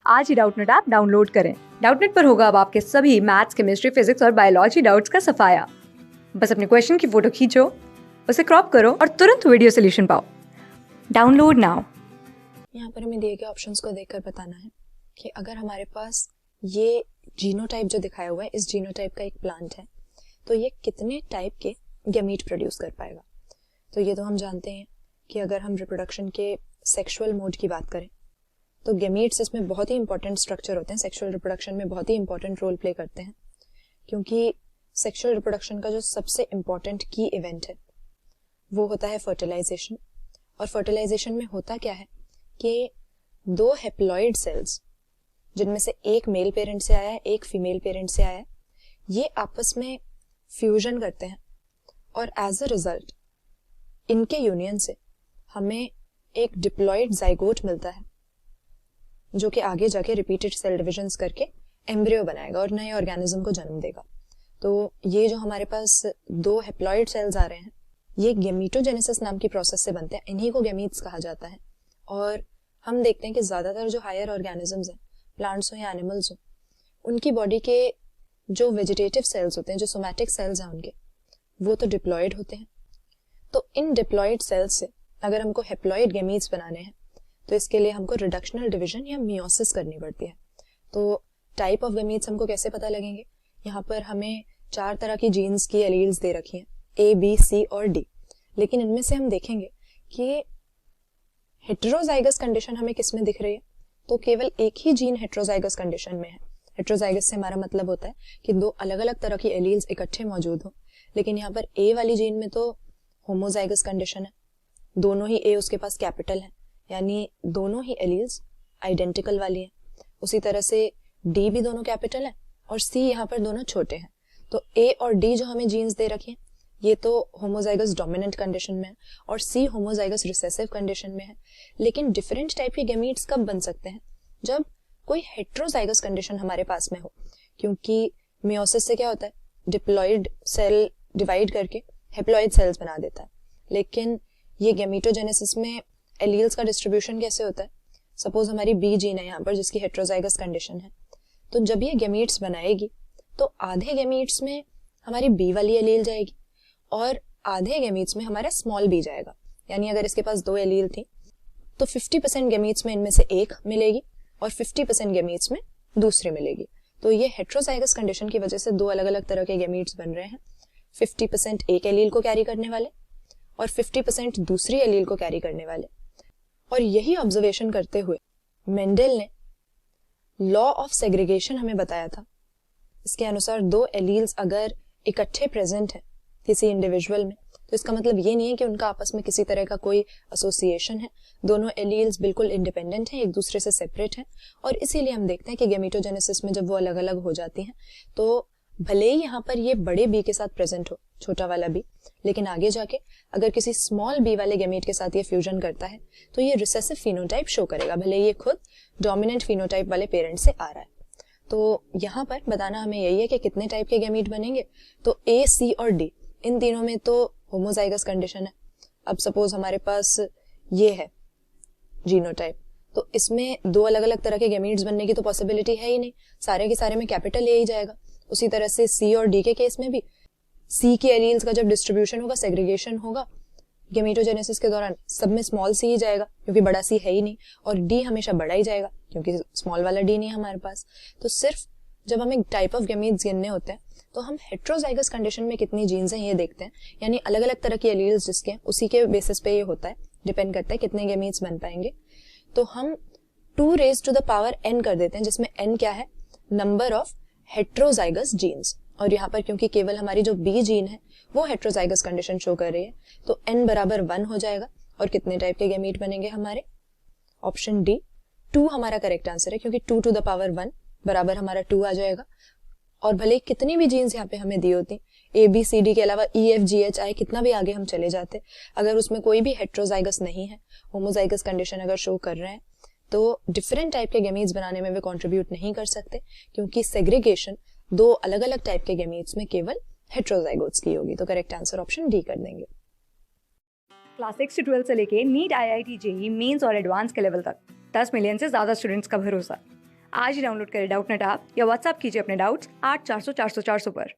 आज ही Doubtnut app download करें। Doubtnut पर होगा अब आपके सभी मैथ्स, केमिस्ट्री, फिजिक्स और बायोलॉजी डाउट्स का सफाया। बस अपने क्वेश्चन की फोटो खींचो, उसे क्रॉप करो और तुरंत वीडियो सोल्यूशन पाओ। Download now. यहाँ पर हमें दिए गए ऑप्शंस को देखकर बताना है कि अगर हमारे पास ये जीनोटाइप जो दिखाया हुआ है, इस जीनोटाइप का एक प्लांट है, तो ये कितने टाइप के गैमीट प्रोड्यूस कर पाएगा। तो ये तो हम जानते हैं कि अगर हम रिप्रोडक्शन के सेक्सुअल मोड की बात करें तो गैमीट्स इसमें बहुत ही इंपॉर्टेंट स्ट्रक्चर होते हैं, सेक्सुअल रिप्रोडक्शन में बहुत ही इंपॉर्टेंट रोल प्ले करते हैं, क्योंकि सेक्सुअल रिप्रोडक्शन का जो सबसे इंपॉर्टेंट की इवेंट है वो होता है फर्टिलाइजेशन। और फर्टिलाइजेशन में होता क्या है कि दो हेप्लॉइड सेल्स, जिनमें से एक मेल पेरेंट से आया है, एक फीमेल पेरेंट से आया है, ये आपस में फ्यूजन करते हैं और एज अ रिजल्ट इनके यूनियन से हमें एक डिप्लॉइड जाइगोट मिलता है, जो कि आगे जाके रिपीटेड सेल डिविजन्स करके एम्ब्रियो बनाएगा और नए ऑर्गेनिज्म को जन्म देगा। तो ये जो हमारे पास दो हेप्लॉइड सेल्स आ रहे हैं, ये गैमीटोजेनेसिस नाम की प्रोसेस से बनते हैं, इन्हीं को गैमीट्स कहा जाता है। और हम देखते हैं कि ज्यादातर जो हायर ऑर्गेनिजम्स हैं, प्लांट्स हो या एनिमल्स हो, उनकी बॉडी के जो वेजिटेटिव सेल्स होते हैं, जो सोमैटिक सेल्स हैं उनके, वो तो डिप्लॉइड होते हैं। तो इन डिप्लॉइड सेल्स से अगर हमको हेप्लॉइड गैमीट्स बनाने हैं तो इसके लिए हमको रिडक्शनल डिवीजन या मियोसिस करनी पड़ती है। तो टाइप ऑफ गैमीट्स हमको कैसे पता लगेंगे, यहाँ पर हमें 4 तरह की जीन्स की एलील्स दे रखी हैं, A, B, C और D, लेकिन इनमें से हम देखेंगे कि हेटेरोजाइगस कंडीशन हमें किस में दिख रही है, तो केवल एक ही जीन हेटेरोजाइगस कंडीशन में है। हेटेरोजाइगस से हमारा मतलब होता है कि दो अलग अलग तरह की एलील्स इकट्ठे मौजूद हो, लेकिन यहाँ पर A वाली जीन में तो होमोजाइगस कंडीशन है, दोनों ही A उसके पास कैपिटल है, यानी दोनों ही एलील्स आइडेंटिकल वाली हैं। उसी तरह से D भी दोनों कैपिटल है और C यहाँ पर दोनों छोटे हैं। तो A और D जो हमें जीन्स दे रखी हैं, ये तो होमोजाइगस डोमिनेंट कंडीशन में है और C होमोजाइगस रिसेसिव कंडीशन में है। लेकिन डिफरेंट टाइप के गैमीट्स कब बन सकते हैं, जब कोई हेटेरोजाइगस कंडीशन हमारे पास में हो, क्योंकि मियोसिस से क्या होता है, डिप्लॉइड सेल डिवाइड करके हेप्लॉइड सेल्स बना देता है। लेकिन ये गैमीटोजेनेसिस में एलील्स का डिस्ट्रीब्यूशन कैसे होता है, सपोज हमारी B जीन है यहाँ पर जिसकी हेटेरोजाइगस कंडीशन है, तो जब ये गैमीट्स बनाएगी तो आधे गैमीट्स में हमारी B वाली एलील जाएगी और आधे गैमीट्स में हमारा स्मॉल b जाएगा। यानी अगर इसके पास 2 एलील थी तो 50% गैमीट्स में इनमें से एक मिलेगी और 50% गैमीट्स में दूसरी मिलेगी। तो ये हेटेरोजाइगस कंडीशन की वजह से दो अलग अलग तरह के गैमीट्स बन रहे हैं, 50% एक एलील को कैरी करने वाले और 50% दूसरी एलील को कैरी करने वाले। और यही ऑब्जर्वेशन करते हुए मेंडल ने लॉ ऑफ सेग्रीगेशन हमें बताया था। इसके अनुसार दो एलील्स अगर इकट्ठे प्रेजेंट है किसी इंडिविजुअल में, तो इसका मतलब ये नहीं है कि उनका आपस में किसी तरह का कोई एसोसिएशन है, दोनों एलील्स बिल्कुल इंडिपेंडेंट हैं, एक दूसरे से सेपरेट हैं। और इसीलिए हम देखते हैं कि गैमीटोजेनेसिस में जब वो अलग अलग हो जाती हैं तो भले ही यहाँ पर ये बड़े बी के साथ प्रेजेंट हो, छोटा वाला बी, लेकिन आगे जाके अगर किसी स्मॉल बी वाले गैमीट के साथ ये फ्यूजन करता है तो ये रिसेसिव फिनोटाइप शो करेगा, भले ये खुद डोमिनेंट फिनोटाइप वाले पेरेंट से आ रहा है। तो यहाँ पर बताना हमें यही है कि कितने टाइप के गैमीट बनेंगे, तो A, C और D इन तीनों में तो होमोजाइगस कंडीशन है। अब सपोज हमारे पास ये है जीनोटाइप, तो इसमें दो अलग अलग तरह के गैमीट्स बनने की तो पॉसिबिलिटी है ही नहीं, सारे के सारे में कैपिटल ए ही जाएगा। उसी तरह से C और D के केस में भी C की एलील्स का जब डिस्ट्रीब्यूशन होगा, सेग्रीगेशन होगा गैमीटोजेनेसिस के दौरान, सब में स्मॉल c ही जाएगा क्योंकि बड़ा C है ही नहीं, और D हमेशा बड़ा ही जाएगा क्योंकि स्मॉल वाला D नहीं है हमारे पास। तो सिर्फ जब हमें टाइप ऑफ गैमीट्स गिनने होते हैं तो हम हेटेरोजाइगस कंडीशन में कितनी जीन्स हैं ये देखते हैं, यानी अलग अलग तरह की एलील्स जिसके हैं उसी के बेसिस पे ये होता है, डिपेंड करता है कितने गैमीट्स बन पाएंगे। तो हम 2 raise to the power n कर देते हैं, जिसमें n क्या है, नंबर ऑफ हेटेरोजाइगस जीन्स। और यहाँ पर क्योंकि केवल हमारी जो B जीन है वो हेटेरोजाइगस कंडीशन शो कर रही है, तो n बराबर 1 हो जाएगा। और कितने टाइप के गैमीट बनेंगे हमारे, ऑप्शन डी 2 हमारा करेक्ट आंसर है, क्योंकि 2 टू द पावर 1 बराबर हमारा 2 आ जाएगा। और भले कितनी भी जीन्स यहाँ पे हमें दी होती, A, B, C, D के अलावा E, F, G, H, I, कितना भी आगे हम चले जाते, अगर उसमें कोई भी हेटेरोजाइगस नहीं है, होमोजाइगस कंडीशन अगर शो कर रहे हैं, तो डिफरेंट टाइप के गैमीट्स बनाने में वे कंट्रीब्यूट नहीं कर सकते, क्योंकि सेग्रीगेशन दो अलग अलग टाइप के गैमीट्स में केवल हेटेरोजाइगोट्स की होगी। तो करेक्ट आंसर ऑप्शन डी कर देंगे। क्लास 6 से 12 से लेके नीट, IIT, JEE मेंस और एडवांस के लेवल तक 10 मिलियन से ज्यादा स्टूडेंट्स का भरोसा। आज ही डाउनलोड करें डाउटनेट ऐप या व्हाट्सएप कीजिए अपने डाउट्स 8400 400 400 पर।